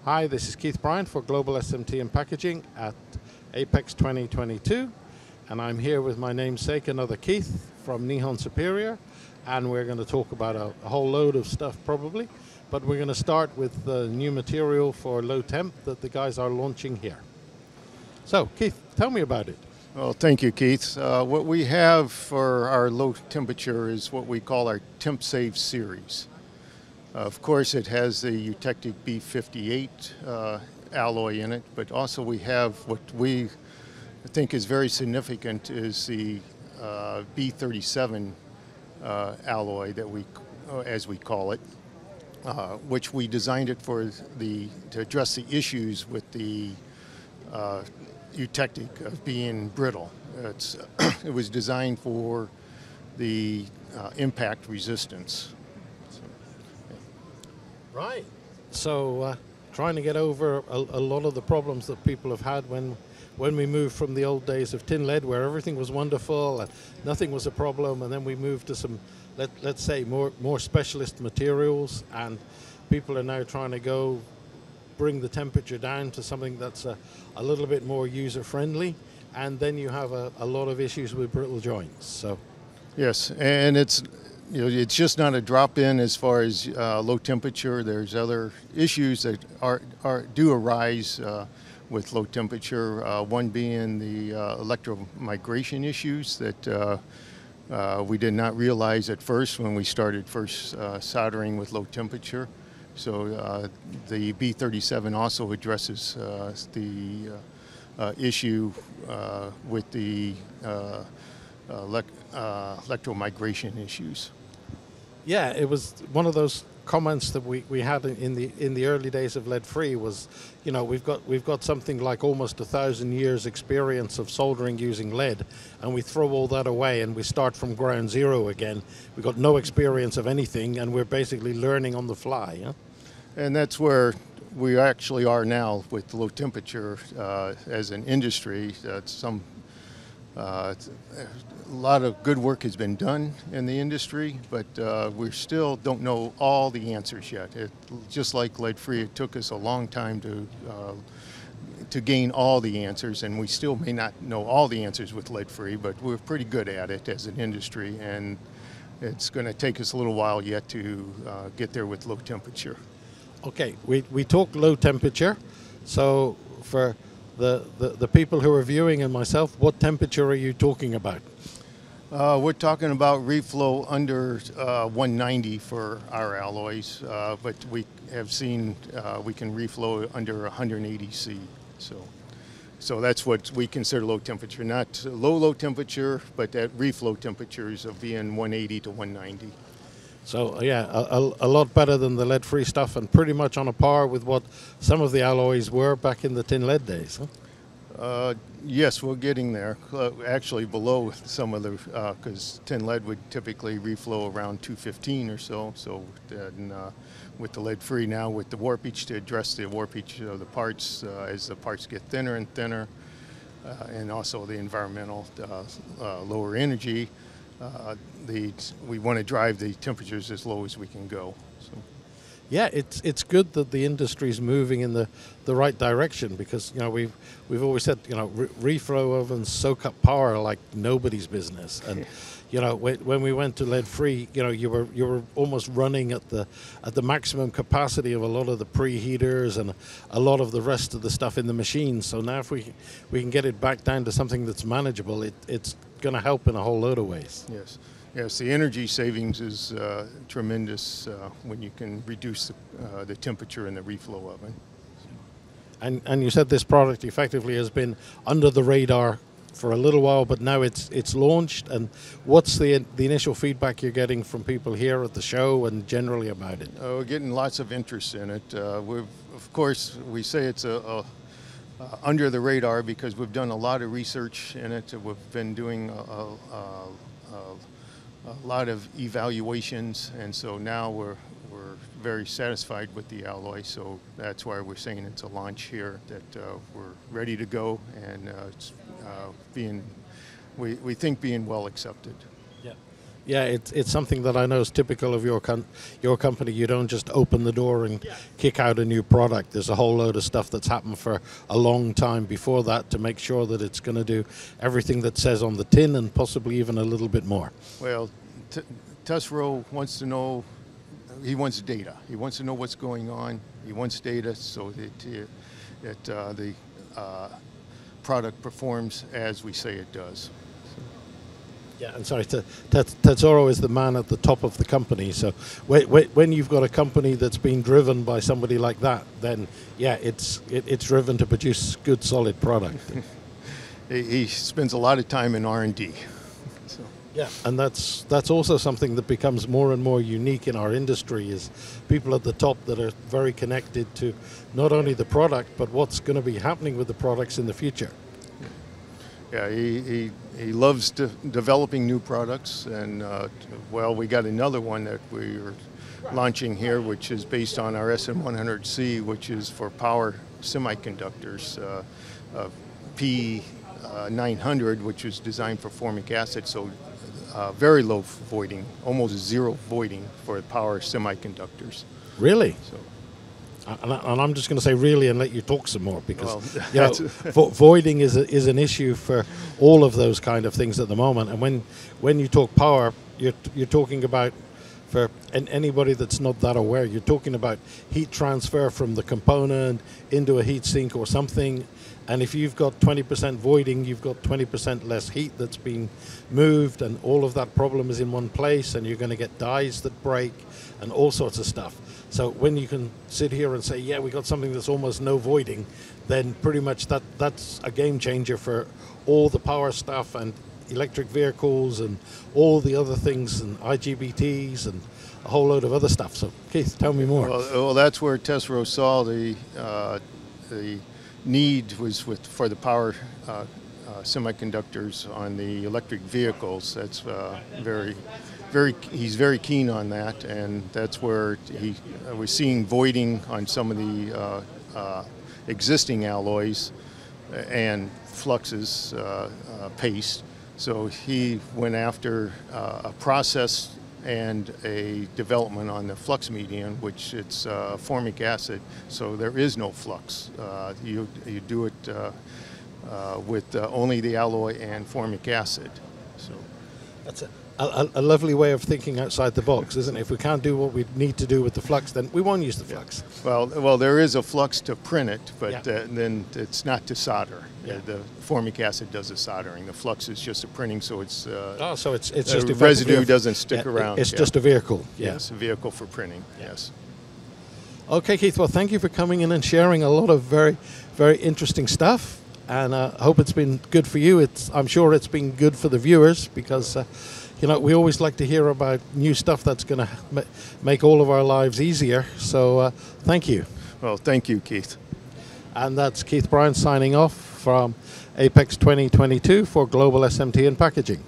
Hi, this is Keith Bryant for Global SMT and Packaging at Apex 2022, and I'm here with my namesake, another Keith from NIHON Superior, and we're going to talk about a whole load of stuff probably, but we're going to start with the new material for low temp that the guys are launching here. So, Keith, tell me about it. Well, thank you, Keith. What we have for our low temperature is what we call our TempSafe series. Of course, it has the eutectic B58 alloy in it, but also we have what we think is very significant is the B37 alloy that as we call it, which we designed it to address the issues with the eutectic of being brittle. It was designed for the impact resistance. Right. So trying to get over a lot of the problems that people have had when we moved from the old days of tin lead, where everything was wonderful and nothing was a problem, and then we moved to some, let's say, more specialist materials, and people are now trying to bring the temperature down to something that's a little bit more user-friendly, and then you have a lot of issues with brittle joints. So, yes, and it's just not a drop-in as far as low temperature. There's other issues that do arise with low temperature. One being the electromigration issues that we did not realize at first when we started soldering with low temperature. So the B37 also addresses the issue with the electromigration issues. Yeah, it was one of those comments that we had in the early days of lead-free was, we've got something like almost 1,000 years experience of soldering using lead, and we throw all that away and we start from ground zero again. We've got no experience of anything, and we're basically learning on the fly. Huh? And that's where we actually are now with low temperature as an industry. A lot of good work has been done in the industry, but we still don't know all the answers yet. Just like lead-free, it took us a long time to gain all the answers, and we still may not know all the answers with lead-free, but we're pretty good at it as an industry, and it's going to take us a little while yet to get there with low temperature. Okay, we talk low temperature, so for the people who are viewing and myself, what temperature are you talking about? We're talking about reflow under 190 for our alloys, but we have seen we can reflow under 180 C. So that's what we consider low temperature, not low temperature, but at reflow temperatures of being 180 to 190. So yeah, a lot better than the lead-free stuff, and pretty much on a par with what some of the alloys were back in the tin lead days. Huh? Yes, we're getting there. Actually, below some of the because tin lead would typically reflow around 215 or so. So then, with the lead-free now, with the warpage to address the warpage of the parts as the parts get thinner and thinner, and also the environmental lower energy. We want to drive the temperatures as low as we can go. So. Yeah, it's good that the industry's moving in the right direction, because we've always said reflow ovens soak up power like nobody's business, and when we went to lead-free, you were almost running at the maximum capacity of a lot of the preheaters and a lot of the rest of the stuff in the machine. So now if we can get it back down to something that's manageable, it's going to help in a whole load of ways. Yes, the energy savings is tremendous when you can reduce the temperature in the reflow oven. And you said this product effectively has been under the radar for a little while, but now it's launched. And what's the initial feedback you're getting from people here at the show and generally about it? We're getting lots of interest in it. Of course, we say it's under the radar because we've done a lot of research in it. We've been doing a lot of evaluations, and so now we're very satisfied with the alloy. So that's why we're saying it's a launch here, that we're ready to go, and it's we think being well accepted. Yeah. Yeah, it's something that I know is typical of your company. You don't just open the door and kick out a new product. There's a whole load of stuff that's happened for a long time before that to make sure that it's going to do everything that says on the tin and possibly even a little bit more. Well, TempSafe wants to know, he wants data. He wants to know what's going on. He wants data so that the product performs as we say it does. Yeah, and sorry, Tetsuro is the man at the top of the company. So when you've got a company that's been driven by somebody like that, then yeah, it's driven to produce good, solid product. He spends a lot of time in R&D. So. Yeah, and that's also something that becomes more and more unique in our industry is people at the top that are very connected to not only the product but what's going to be happening with the products in the future. Yeah, he loves developing new products, and well, we got another one that we are launching here, which is based on our SM100C, which is for power semiconductors, P900, which is designed for formic acid, so very low voiding, almost zero voiding for power semiconductors. Really? So. And I'm just going to say really and let you talk some more because you know, voiding is an issue for all of those kind of things at the moment. And when you talk power, you're talking about, for anybody that's not that aware, you're talking about heat transfer from the component into a heat sink or something. And if you've got 20% voiding, you've got 20% less heat that's being moved, and all of that problem is in one place, and you're going to get dies that break and all sorts of stuff. So when you can sit here and say, yeah, we got something that's almost no voiding, then pretty much that's a game changer for all the power stuff and electric vehicles and all the other things and IGBTs and a whole load of other stuff. So Keith, tell me more. Well, that's where TempSafe saw the need was for the power semiconductors on the electric vehicles. That's he's very keen on that, and that's where we're seeing voiding on some of the existing alloys and fluxes paste. So he went after a process and a development on the flux medium, which it's formic acid, so there is no flux. You do it with only the alloy and formic acid. So that's a lovely way of thinking outside the box, isn't it? If we can't do what we need to do with the flux, then we won't use the flux. Well, there is a flux to print it, but yeah. Then it's not to solder. Yeah. The formic acid does the soldering. The flux is just a printing, so it's so it's just the residue doesn't stick around. It's just a vehicle. Yeah. Yes, a vehicle for printing. Yes. Okay, Keith. Well, thank you for coming in and sharing a lot of very, very interesting stuff. And I hope it's been good for you. I'm sure it's been good for the viewers because, you know, we always like to hear about new stuff that's going to make all of our lives easier. So thank you. Well, thank you, Keith. And that's Keith Bryant signing off from Apex 2022 for Global SMT and Packaging.